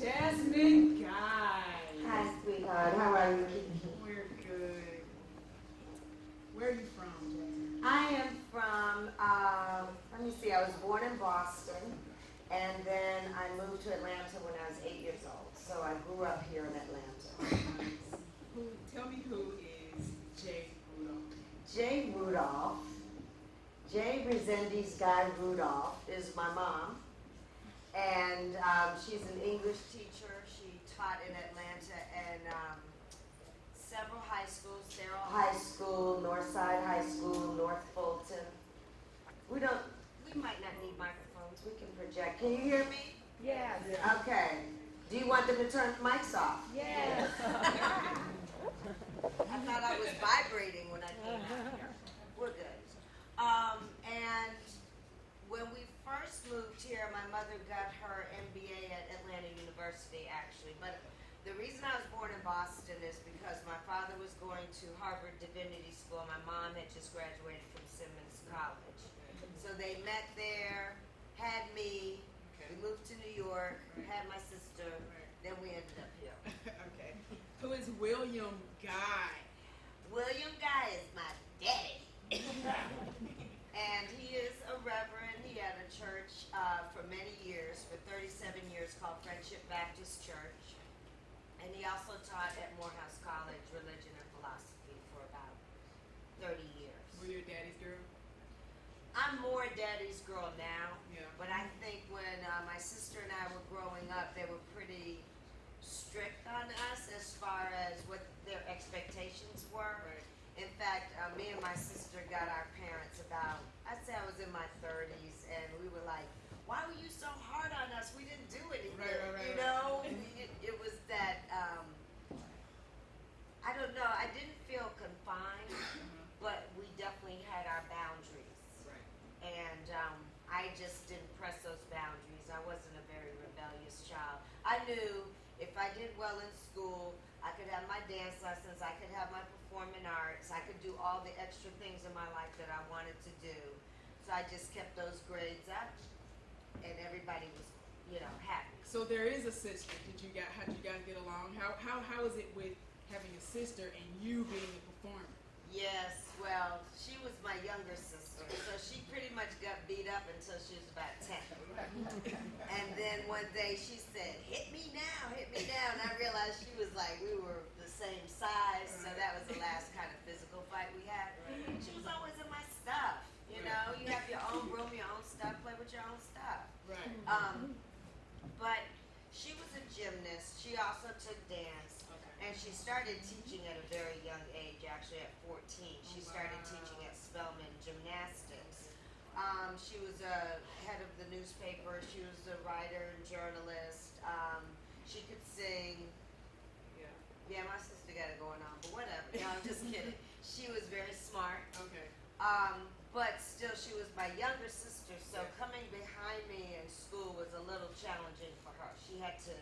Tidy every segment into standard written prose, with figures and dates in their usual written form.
Jasmine Guy. Hi, sweetheart. How are you, Kiki? We're good. Where are you from, Jasmine? I am from, let me see, I was born in Boston, and then I moved to Atlanta when I was 8 years old. So I grew up here in Atlanta. Tell me who is Jay Rudolph? Jay Rudolph, Jay Resendiz Guy Rudolph is my mom. And she's an English teacher. She taught in Atlanta and several high schools, Sarah High School, Northside High School, North Fulton. We might not need microphones. We can project. Can you hear me? Yes. Okay. Do you want them to turn the mics off? Yes. I thought I was vibrating when I came out here. We're good. And when we first moved here, my mother got her MBA at Atlanta University, actually. But the reason I was born in Boston is because my father was going to Harvard Divinity School. My mom had just graduated from Simmons College. So they met there, had me. We moved to New York, had my sister. Then we ended up here. Okay. Who is William Guy? William Guy is my daddy. And he is a reverend. He had a church for many years, for 37 years, called Friendship Baptist Church. And he also taught at Morehouse College, religion and philosophy, for about 30 years. Were you a daddy's girl? I'm more daddy's girl now. Yeah. But I think when my sister and I were growing up, they were pretty strict on us as far as what their expectations were. Right. In fact, me and my sister got our parents about, I'd say I was in my 30s, and we were like, why were you so hard on us? We didn't do anything. Right. You know, it was that, I don't know, I didn't feel confined, but we definitely had our boundaries. Right. And I just didn't press those boundaries. I wasn't a very rebellious child. I knew if I did well in school, I could have my dance lessons, I could have my performing arts, I could do all the extra things in my life that I wanted to do. So I just kept those grades up, and everybody was, happy. So there is a sister. How did you guys get along? How is it with having a sister and you being a performer? Yes, well, she was my younger sister, so she pretty much got beat up until she was about 10. And then one day she said, hit me now, and I realized she was like, we were the same size, so that was the last kind of physical fight we had. She was always in my stuff, you know, you have your own room, your own stuff, play with your own stuff. Right. But she was a gymnast, she also took dance. And she started teaching at a very young age, actually at 14. She started teaching at Spelman Gymnastics. She was a head of the newspaper. She was a writer and journalist. She could sing. Yeah, my sister got it going on, but whatever. No, I'm just kidding. She was very smart. Okay. But still, she was my younger sister, so coming behind me in school was a little challenging for her. She had to,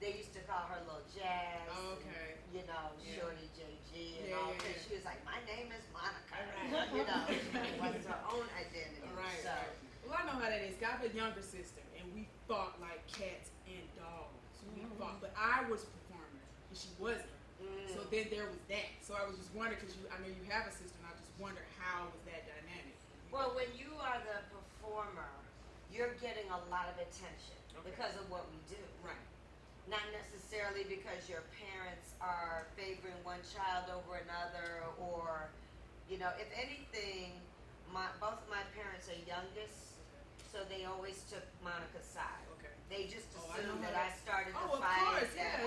they used to call her Little Jazz. Okay. And, Shorty JG and all that. She was like, my name is Monica. Right. She was her own identity. Right. So. Well, I know how that is. I have a younger sister, and we fought like cats and dogs. We fought, but I was performing, and she wasn't. So then there was that. So I was just wondering, because I know you have a sister, and I just wonder how was that dynamic? Well, when you are the performer, you're getting a lot of attention because of what we do. Right. Not necessarily because your parents are favoring one child over another, or, if anything, both of my parents are youngest, so they always took Monica's side. Okay. They just assumed that I started the of fight. Course, Yeah.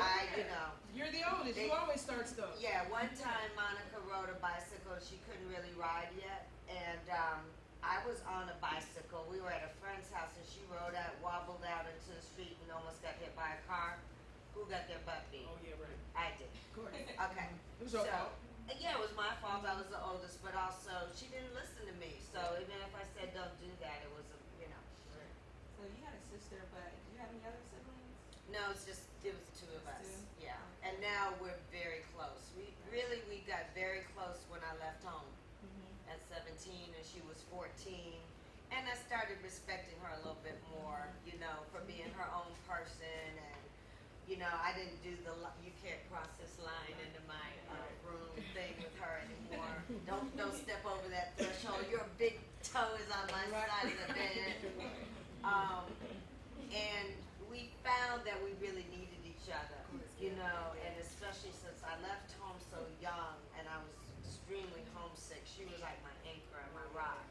You're the oldest. You always start stuff. Yeah, one time Monica rode a bicycle. She couldn't really ride yet, and I was on a bicycle. We were at a friend's house, and she wobbled out into the street and almost got hit by a car. Who got their butt beat? Oh, yeah, right. I did. Of course. Okay. It was your fault. Yeah, it was my fault. I was the oldest, but also she didn't listen to me. So even if I said don't do that, it was, Right. So you had a sister, but do you have any other siblings? No, it was two of us. Two? Yeah. And now we're very close. We got very close when I left home at 17 and she was 14. And I started respecting her a little bit more, for being her own person you know, I didn't do the you can't cross this line into my room thing with her anymore. Don't step over that threshold. Your big toe is on my side of the bed. And we found that we really needed each other, you know, and especially since I left home so young and I was extremely homesick. She was like my anchor and my rock.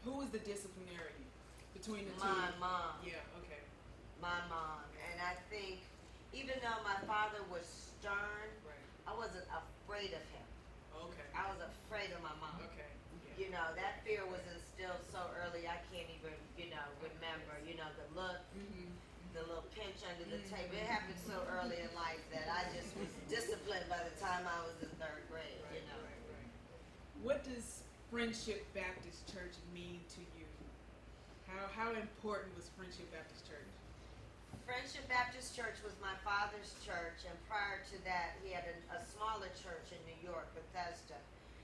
Who was the disciplinarian between the two? My mom. Yeah, okay. My mom. And I think even though my father was stern, I wasn't afraid of him. Okay. I was afraid of my mom. Okay. You know, that fear was instilled so early I can't even, you know, remember. You know, the look, the little pinch under the table. It happened so early in life that I just was disciplined by the time I was in third grade, you know. What does Friendship Baptist Church mean to you? How important was Friendship Baptist Church? Friendship Baptist Church was my father's church, and prior to that, he had a smaller church in New York, Bethesda.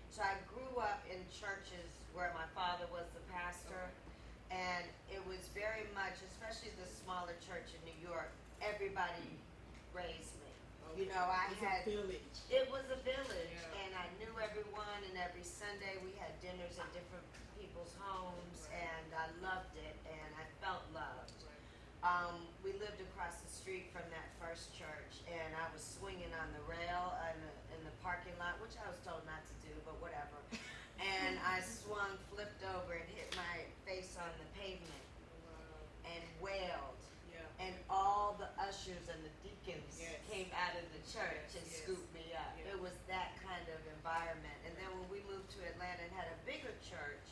So I grew up in churches where my father was the pastor, and it was very much, especially the smaller church in New York, everybody raised me. You know, it was a village. It was a village, and I knew everyone, and every Sunday we had dinners at different people's homes, and I loved it, and I felt loved. We lived across the street from that first church, and I was swinging on the rail in the parking lot, which I was told not to do, but whatever. And I swung, flipped over, and hit my face on the pavement, and wailed. And all the ushers and the deacons came out of the church and scooped me up. It was that kind of environment. And then when we moved to Atlanta and had a bigger church,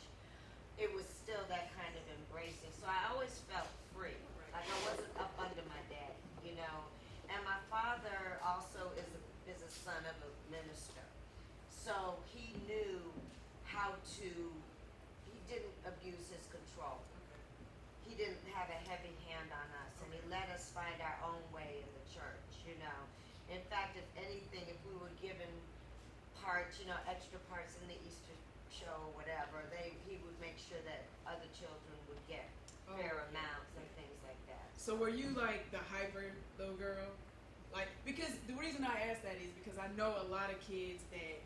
it was still that kind of embracing. So I always felt free. Like I wasn't up under my daddy, you know. And my father also is a son of a minister. So he knew how to, he didn't abuse his control. He didn't have a heavy hand on us, and he let us find our own way in the church, you know. In fact, if anything, if we were given parts, you know, extra parts in the Easter show or whatever, he would make sure that other children would get fair amounts and things like that. So were you like the hyper little girl? Like, because the reason I ask that is because I know a lot of kids that,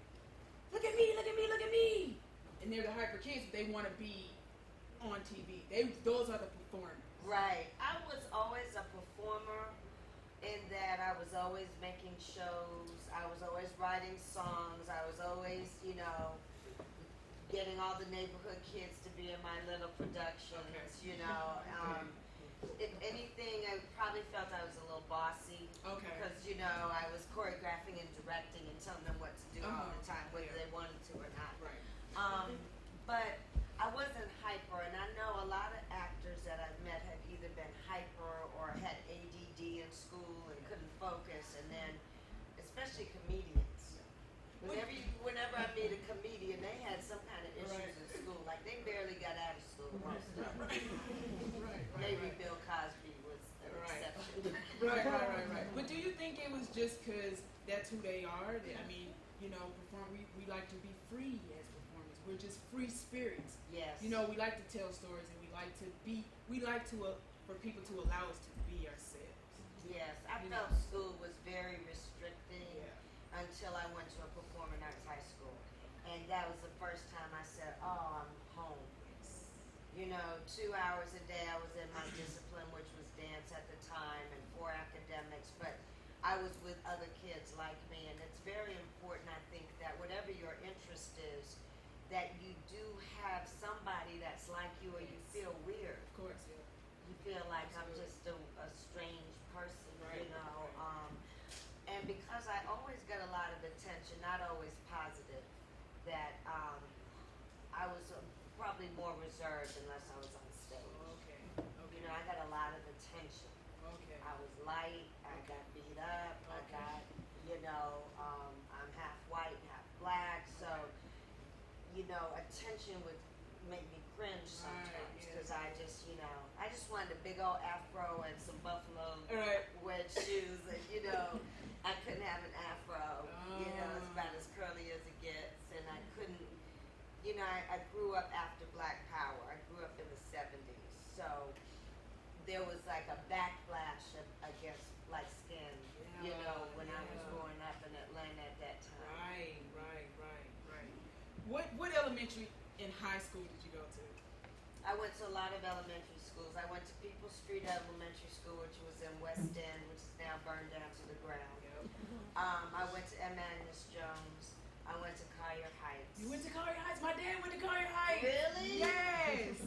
look at me, look at me, look at me. And they're the hyper kids, but they want to be on TV. Those are the performers. Right. I was always a performer in that I was always making shows. I was always writing songs. I was always, you know, getting all the neighborhood kids to be in my little productions, you know. If anything, I probably felt I was a little bossy. Because, you know, I was choreographing and directing and telling them what to do all the time, whether they wanted to or not. But I wasn't hyper, and I know a lot of actors that I've met have either been hyper or had ADD in school and couldn't focus, and then, especially comedians. Whenever I meet a comedian, they had some kind of issues in school, like they barely got out of school, most of them. Maybe Bill Cosby was an exception. Right. But do you think it was just because that's who they are? I mean, you know, we like to be free as performers. We're just free spirits. Yes. You know, we like to tell stories, and we like to for people to allow us to be ourselves. Yes, I felt school was very restricting until I went to a performing arts high school. And that was the first time I said, oh, I'm home. You know, 2 hours a day I was in my discipline, which was dance at the time, and 4 academics, but I was with other kids like me, and it's very important, I think, that whatever your interest is, that you do have somebody that's like you, or you feel weird. Of course, You feel like I'm just a strange person, you know. And because I always got a lot of attention, not always positive, that I was probably more reserved unless I was on stage. You know, I got a lot of attention. I was light, I got beat up, I got, you know, I'm half white, half black, so, you know, attention would make me cringe sometimes, because I just, you know, I just wanted a big old afro and some buffalo wedge shoes, and, you know, I couldn't have an afro, you know, it's about as curly as it gets, and I couldn't, you know, I grew up after Black Power. I grew up in the 70s, so there was like a backlash against light-skinned you know, when I was growing up in Atlanta at that time. Right. What elementary and high school did you go to? I went to a lot of elementary schools. I went to People Street Elementary School, which was in West End, which is now burned down to the ground. Yep. I went to M. Agnes Jones. I went to Collier Heights. You went to Collier Heights? My dad went to Collier Heights. Really? Yes.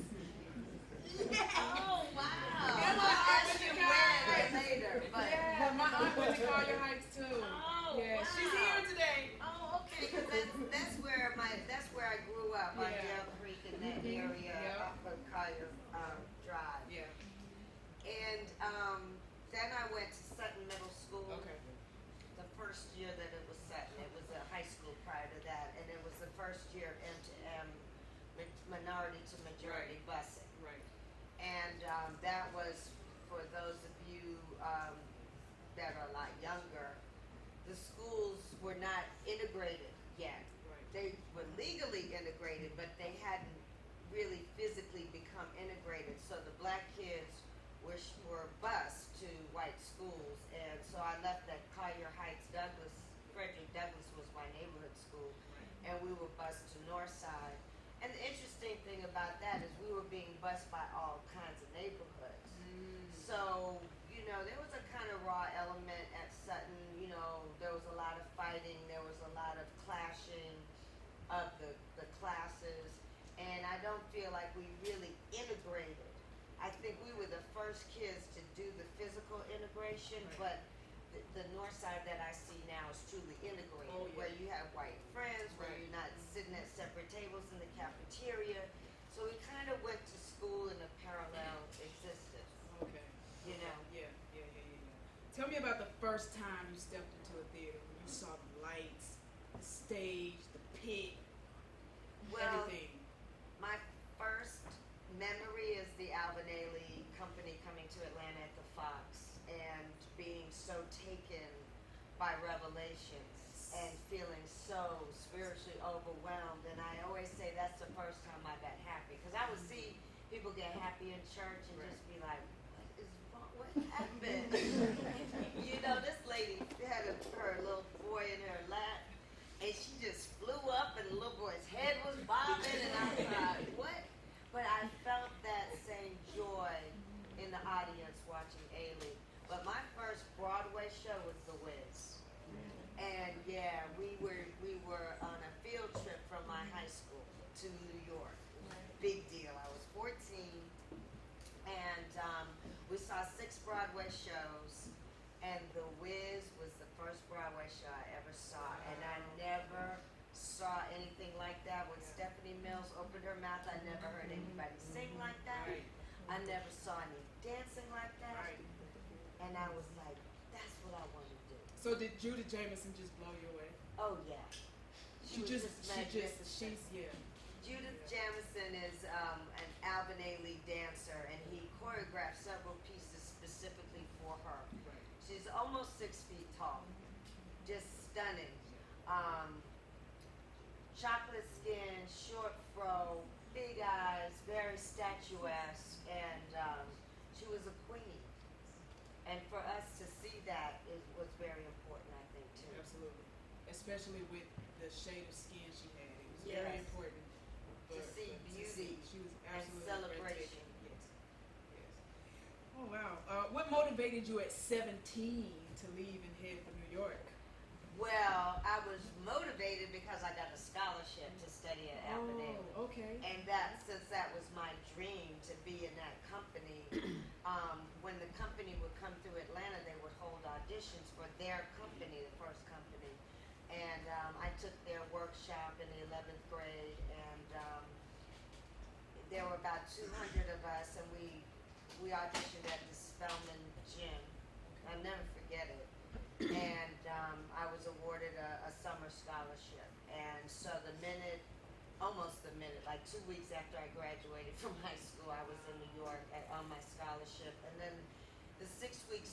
Oh, wow. Yeah, I'll ask you when later. But Yeah, my aunt went to Collier Heights too. Oh, Yeah, wow. she's here today. Oh, okay. Because that's where I grew up on Yeah. Dale Creek in that area Yeah. off of Collier Drive. Yeah. And then I went to Sutton Middle School. Okay. The first year that it was Sutton, it was a high school prior to that, and it was the first year of M2M, minority to majority busing. Right. And that was, for those of you that are a lot younger, the schools were not integrated yet. Right. They were legally integrated, but they hadn't really physically become integrated. So the black kids were bused to white schools. And so I left at Collier Heights Douglas. Frederick Douglass was my neighborhood school. And we were bused to Northside. And the interesting thing about that is we were being bused by all kinds of neighborhoods. So, you know, there was a kind of raw element at Sutton. You know, there was a lot of fighting. There was a lot of clashing of the classes. And I don't feel like we really integrated. I think we were the first kids to do the physical integration, but the north side that I see now is truly integrated, where you have white friends, where you're not sitting at separate tables in the cafeteria. So we kind of went to school in a parallel existence. Okay. You know? Yeah. Tell me about the first time you stepped into a theater, when you saw the lights, the stage, the pit, Well, everything. my first memory is the Alvin Ailey Company coming to Atlanta at the Fox and being so taken by revelations and feeling so spiritually overwhelmed. And I always say that's the first time I got happy, because I would see people get happy in church and just be like, what is wrong? What happened? You know, this lady had her little boy in her lap, and she just flew up, and the little boy's head was bobbing, and I was like, what? But I felt that same joy in the audience watching Ailey. But my first Broadway show was The Wiz. And yeah, we were on a field trip from my high school to New York. Big deal. I was 14, and we saw 6 Broadway shows, and The Wiz was the first Broadway show I ever saw, and I never saw anything like that. When Stephanie Mills opened her mouth, I never heard anybody sing like that. I never saw any dancing like that. And I was like, that's what I want to do. So did Judith Jamison just blow you away? Oh yeah. Judith Jamison is an Alvin Ailey dancer, and he choreographed several pieces specifically for her. She's almost 6 feet tall, just stunning. Chocolate skin, short fro, big eyes, very statuesque, and she was a queen. And for us to see that was very important, I think, too. Absolutely. Especially with the shade of skin she had. It was very important. To see beauty she was and absolutely celebration. Yes. Oh, wow. What motivated you at 17 to leave and head for New York? Well, I was motivated because I got a scholarship to study at Alvin Ailey. Okay. And since that was my dream to be in that company, when the company would come through Atlanta, they would hold auditions for their company, the first company. And I took their workshop in the 11th grade, and there were about 200 of us, and we auditioned at the Spelman Gym. I'll never forget it. And I was awarded a summer scholarship. And so almost the minute, like 2 weeks after I graduated from high school, I was in New York on my scholarship. And then the 6 weeks